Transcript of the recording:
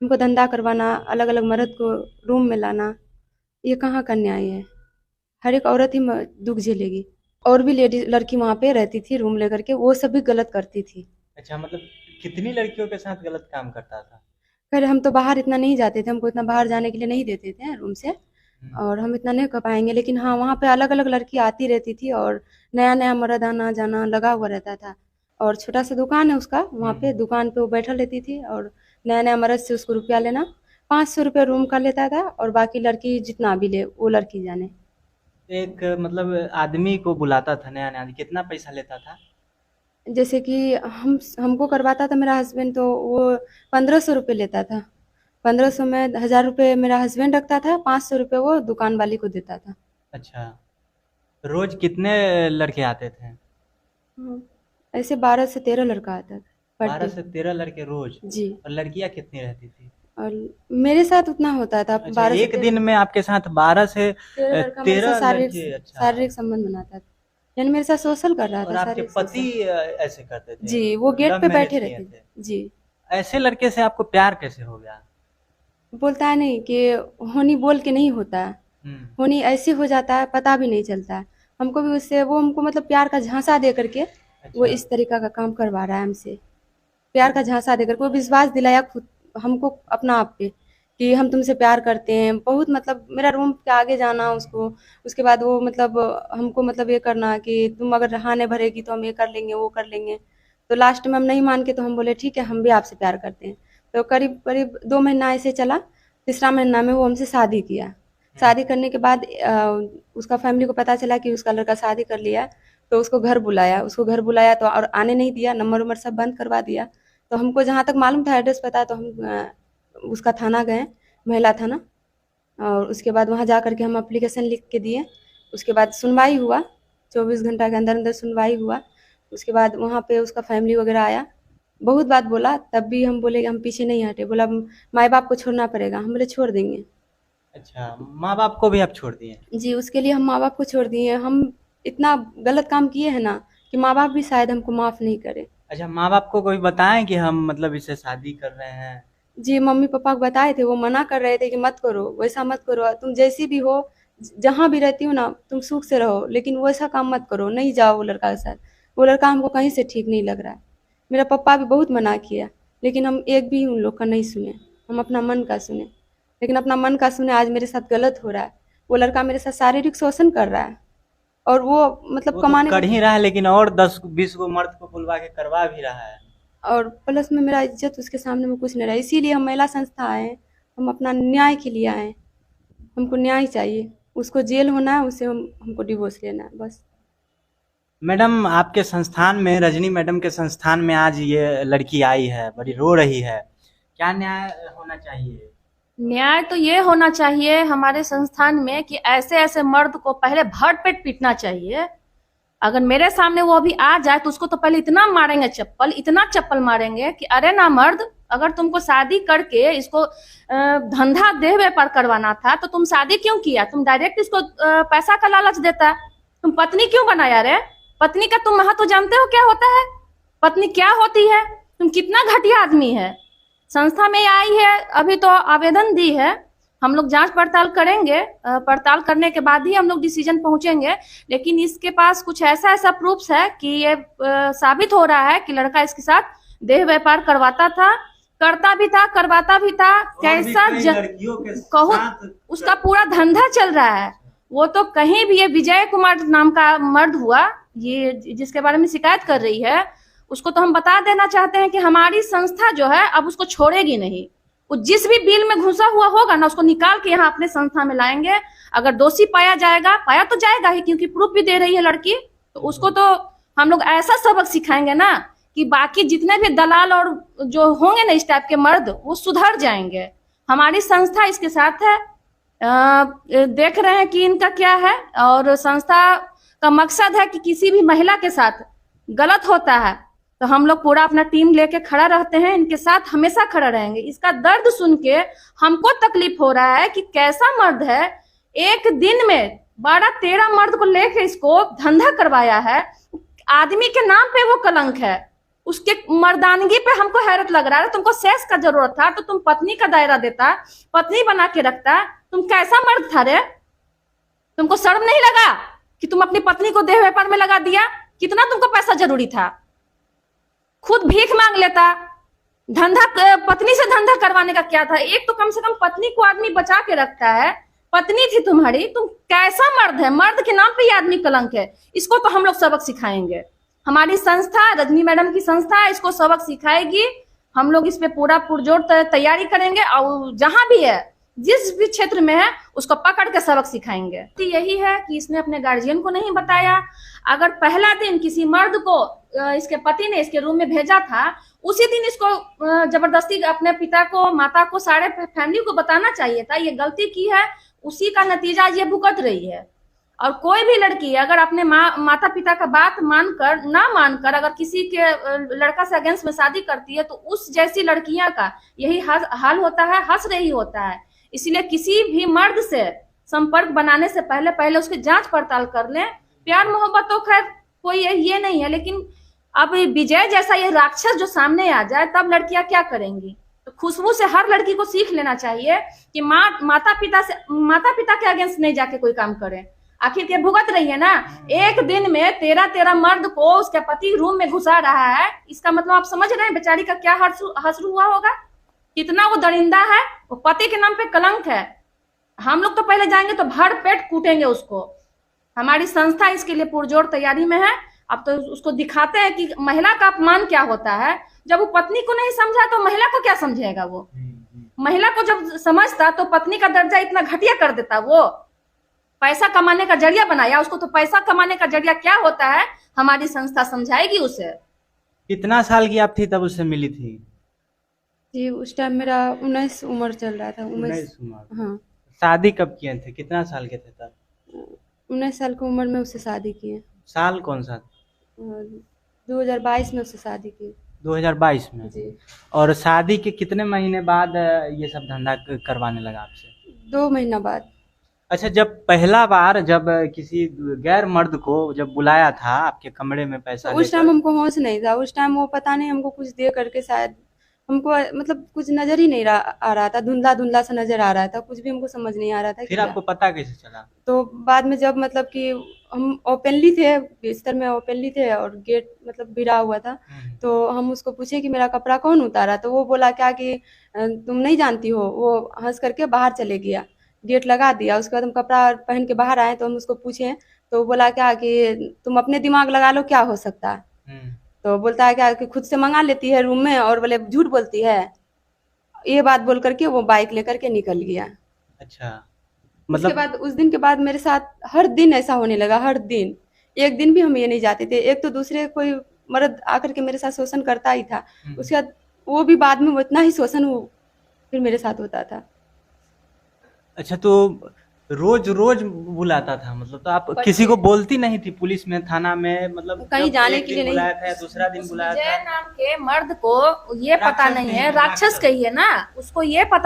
हमको धंधा करवाना, अलग अलग मर्द को रूम में लाना, ये कहाँ का न्याय है। हर एक औरत ही दुख झेलेगी। और भी लेडीज लड़की वहाँ पे रहती थी रूम लेकर के, वो सब भी गलत करती थी। अच्छा, मतलब कितनी लड़कियों के साथ गलत काम करता था? खैर हम तो बाहर इतना नहीं जाते थे, हमको इतना बाहर जाने के लिए नहीं देते थे रूम से, हम्म, और हम इतना नहीं कर पाएंगे। लेकिन हाँ, वहाँ पे अलग अलग लड़की आती रहती थी और नया नया मर्द आना जाना लगा हुआ रहता था। और छोटा सा दुकान है उसका, वहाँ पे हम्म। दुकान पे वो बैठा रहती थी और नया नया मर्द से उसको रुपया लेना। 500 रुपया रूम का लेता था और बाकी लड़की जितना भी ले वो लड़की जाने। एक मतलब आदमी को बुलाता था नया नया, कितना पैसा लेता था? जैसे कि हमको करवाता था मेरा हस्बैंड, तो वो 1500 रुपये लेता था। 1500 में 1000 रुपये मेरा हस्बैंड रखता था, 500 रुपये वो दुकान वाली को देता था। अच्छा, रोज कितने लड़के आते थे? हाँ, ऐसे 12 से 13 लड़का आता था पर बारह डे। से तेरह लड़के रोज? जी। और लड़कियां कितनी रहती थी? और मेरे साथ उतना होता था, अच्छा, बारह से एक तेरह दिन में आपके साथ 12 से तेरह लड़का मेरे साथ 13 शारीरिक लड़के? अच्छा। शारीरिक संबंध बनाता था, यानी मेरे साथ सोशल कर रहा और था, आपके शारीरिक पति सोशल। ऐसे करते थे? जी, वो गेट लव पे मैरिज बैठे किए रहते थे? जी। ऐसे लड़के से आपको प्यार कैसे हो गया? बोलता है नहीं कि होनी बोल के नहीं होता है, हम्म। होनी ऐसे हो जाता है, पता भी नहीं चलता है। हमको भी उससे वो हमको मतलब प्यार का झांसा दे करके वो अच्छा। इस तरीका का काम करवा रहा है हमसे। प्यार का झांसा देकर वो विश्वास दिलाया खुद हमको अपना आप पे कि हम तुमसे प्यार करते हैं बहुत, मतलब मेरा रूम के आगे जाना उसको, उसके बाद वो मतलब हमको मतलब ये करना कि तुम अगर नहाने भरेगी तो हम ये कर लेंगे वो कर लेंगे। तो लास्ट में हम नहीं मान के तो हम बोले ठीक है, हम भी आपसे प्यार करते हैं। तो करीब करीब 2 महीना ऐसे चला। तीसरा महीना में वो हमसे शादी किया। हम्म। शादी करने के बाद उसका फैमिली को पता चला कि उसका लड़का शादी कर लिया। तो उसको घर बुलाया तो और आने नहीं दिया, नंबर उम्बर सब बंद करवा दिया। तो हमको जहाँ तक मालूम था एड्रेस पता, तो हम उसका थाना गए, महिला थाना। और उसके बाद वहाँ जा कर के हम एप्लीकेशन लिख के दिए। उसके बाद सुनवाई हुआ, 24 घंटा के अंदर अंदर सुनवाई हुआ। उसके बाद वहाँ पे उसका फैमिली वगैरह आया, बहुत बात बोला, तब भी हम बोले कि हम पीछे नहीं हटे। बोला माँ बाप को छोड़ना पड़ेगा, हम बोले छोड़ देंगे। अच्छा, माँ बाप को भी आप छोड़ दिए? जी, उसके लिए हम माँ बाप को छोड़ दिए। हम इतना गलत काम किए हैं ना कि माँ बाप भी शायद हमको माफ़ नहीं करे। अच्छा, माँ बाप को कोई बताएं कि हम मतलब इससे शादी कर रहे हैं? जी, मम्मी-पापा को बताए थे, वो मना कर रहे थे कि मत करो, वैसा मत करो, तुम जैसी भी हो, जहाँ भी रहती हो ना, तुम सुख से रहो, लेकिन वैसा काम मत करो, नहीं जाओ वो लड़का के साथ। वो लड़का हमको कहीं से ठीक नहीं लग रहा है। मेरा पापा भी बहुत मना किया, लेकिन हम एक भी उन लोग का नहीं सुने, हम अपना मन का सुने। लेकिन अपना मन का सुने, आज मेरे साथ गलत हो रहा है। वो लड़का मेरे साथ शारीरिक शोषण कर रहा है और वो मतलब वो तो कमाने का, कर ही रहा है, लेकिन और 10-20 गो मर्द को बुलवा के करवा भी रहा है। और प्लस में मेरा इज़्ज़त उसके सामने में कुछ नहीं रहा। इसीलिए हम महिला संस्था आए हैं, हम अपना न्याय के लिए आए हैं। हमको न्याय चाहिए, उसको जेल होना है, उससे हमको डिवोर्स लेना है बस। मैडम, आपके संस्थान में, रजनी मैडम के संस्थान में आज ये लड़की आई है, बड़ी रो रही है। क्या न्याय होना चाहिए? न्याय तो ये होना चाहिए हमारे संस्थान में कि ऐसे ऐसे मर्द को पहले भर पेट पीटना चाहिए। अगर मेरे सामने वो अभी आ जाए तो उसको तो पहले इतना मारेंगे चप्पल, इतना चप्पल मारेंगे कि अरे ना मर्द, अगर तुमको शादी करके इसको धंधा देह व्यापार करवाना था तो तुम शादी क्यों किया? तुम डायरेक्ट इसको पैसा का लालच देता। तुम पत्नी क्यों बनाया रे? पत्नी का तुम महत्व जानते हो क्या होता है? पत्नी क्या होती है? तुम कितना घटिया आदमी है। संस्था में आई है, अभी तो आवेदन दी है, हम लोग जांच पड़ताल करेंगे, पड़ताल करने के बाद ही हम लोग डिसीजन पहुंचेंगे। लेकिन इसके पास कुछ ऐसा ऐसा प्रूफ्स है कि ये साबित हो रहा है कि लड़का इसके साथ देह व्यापार करवाता था, करता भी था, करवाता भी था। कैसा लड़कियों के कहो, साथ उसका पूरा धंधा चल रहा है। वो तो कहीं भी, ये विजय कुमार नाम का मर्द हुआ, ये जिसके बारे में शिकायत कर रही है, उसको तो हम बता देना चाहते हैं कि हमारी संस्था जो है अब उसको छोड़ेगी नहीं। वो जिस भी बिल में घुसा हुआ होगा ना, उसको निकाल के यहाँ अपने संस्था में लाएंगे। अगर दोषी पाया जाएगा, पाया तो जाएगा ही क्योंकि प्रूफ भी दे रही है लड़की, तो उसको तो हम लोग ऐसा सबक सिखाएंगे ना कि बाकी जितने भी दलाल और जो होंगे ना इस टाइप के मर्द, वो सुधर जाएंगे। हमारी संस्था इसके साथ है। देख रहे हैं कि इनका क्या है, और संस्था का मकसद है कि किसी भी महिला के साथ गलत होता है तो हम लोग पूरा अपना टीम लेके खड़ा रहते हैं, इनके साथ हमेशा खड़ा रहेंगे। इसका दर्द सुन के हमको तकलीफ हो रहा है कि कैसा मर्द है, एक दिन में 12-13 मर्द को लेके इसको धंधा करवाया है। आदमी के नाम पे वो कलंक है। उसके मर्दानगी पे हमको हैरत लग रहा है। तुमको सेक्स का जरूरत था तो तुम पत्नी का दायरा देता, पत्नी बना के रखता। तुम कैसा मर्द था रे? तुमको शर्म नहीं लगा कि तुम अपनी पत्नी को देह व्यापार में लगा दिया? कितना तुमको पैसा जरूरी था? खुद भीख मांग लेता। धंधा, पत्नी से धंधा करवाने का क्या था? एक तो कम से कम पत्नी को आदमी बचा के रखता है, पत्नी थी तुम्हारी। तुम कैसा मर्द है? मर्द के नाम पे ये आदमी कलंक है। इसको तो हम लोग सबक सिखाएंगे। हमारी संस्था, रजनी मैडम की संस्था, इसको सबक सिखाएगी। हम लोग इस पे पूरा पुरजोर तैयारी करेंगे और जहां भी है, जिस भी क्षेत्र में है, उसको पकड़ के सबक सिखाएंगे। तो यही है कि इसने अपने गार्जियन को नहीं बताया। अगर पहला दिन किसी मर्द को इसके पति ने इसके रूम में भेजा था, उसी दिन इसको जबरदस्ती अपने पिता को, माता को, सारे फैमिली को बताना चाहिए था। ये गलती की है, उसी का नतीजा ये भुगत रही है। और कोई भी लड़की अगर अपने माता पिता का बात मानकर ना मानकर अगर किसी के लड़का से अगेंस्ट में शादी करती है, तो उस जैसी लड़कियां का यही हाल होता है, हंस रही होता है। इसीलिए किसी भी मर्द से संपर्क बनाने से पहले पहले उसकी जांच पड़ताल कर लें। प्यार मोहब्बत तो खैर कोई ये नहीं है, लेकिन अब विजय जैसा ये राक्षस जो सामने आ जाए, तब लड़कियां क्या करेंगी? तो खुशबू से हर लड़की को सीख लेना चाहिए कि माता पिता के अगेंस्ट नहीं जाके कोई काम करे। आखिर के भुगत रही है ना। एक दिन में 13 मर्द को उसके पति रूम में घुसा रहा है। इसका मतलब आप समझ रहे हैं बेचारी का क्या हश्र हुआ होगा, कितना वो दरिंदा है। वो पति के नाम पे कलंक है। हम लोग तो पहले जाएंगे तो भर पेट कूटेंगे उसको। हमारी संस्था इसके लिए पुरजोर तैयारी में है। अब तो उसको दिखाते हैं कि महिला का अपमान क्या होता है। जब वो पत्नी को नहीं समझा तो महिला को क्या समझेगा? वो महिला को जब समझता तो पत्नी का दर्जा इतना घटिया कर देता। वो पैसा कमाने का जरिया बनाया उसको, तो पैसा कमाने का जरिया क्या होता है हमारी संस्था समझाएगी उसे। कितना साल की आप थी तब उससे मिली थी? जी उस टाइम मेरा 19 उम्र चल रहा था। 19 उम्र। हाँ। शादी कब किए थे? कितना साल के थे तब? 19 साल की उम्र में उससे शादी की है। साल कौन सा? 2022 में उससे शादी की। 2022 में? जी। और शादी के कितने महीने बाद ये सब धंधा करवाने लगा आपसे? 2 महीना बाद। अच्छा, जब पहला बार जब किसी गैर मर्द को जब बुलाया था आपके कमरे में पैसा तो उस टाइम हमको होश नहीं था। उस टाइम वो पता नहीं हमको कुछ दे करके शायद हमको मतलब कुछ नजर ही नहीं आ रहा था। धुंधला धुंधला सा नजर आ रहा था, कुछ भी हमको समझ नहीं आ रहा था। फिर आपको पता कैसे चला? तो बाद में जब मतलब कि हम ओपनली थे, बिस्तर में ओपनली थे और गेट मतलब भिड़ा हुआ था, तो हम उसको पूछे कि मेरा कपड़ा कौन उतारा? तो वो बोला क्या कि तुम नहीं जानती हो। वो हंस करके बाहर चले गया, गेट लगा दिया। उसके बाद हम कपड़ा पहन के बाहर आए तो हम उसको पूछे तो वो बोला क्या कि तुम अपने दिमाग लगा लो, क्या हो सकता है। तो बोलता है क्या कि खुद से मंगा लेती है रूम में और बोले झूठ बोलती है। ये बात बोल करके वो बाइक लेकर के निकल गया। अच्छा, मतलब उसके बाद उस दिन के बाद मेरे साथ हर दिन ऐसा होने लगा। हर दिन, एक दिन भी हम ये नहीं जाते थे। एक तो दूसरे कोई मर्द आकर के मेरे साथ शोषण करता ही था, उसके बाद वो भी बाद में वो इतना ही शोषण फिर मेरे साथ होता था। अच्छा, तो रोज रोज बुलाता था मतलब? तो आप किसी को बोलती नहीं थी? पुलिस में, थाना में, मतलब कहीं जाने के लिए नहीं बुलाया था, दूसरा दिन बुलाया विजय था? नाम के मर्द को ये पता नहीं है, राक्षस कही है ना, उसको ये पता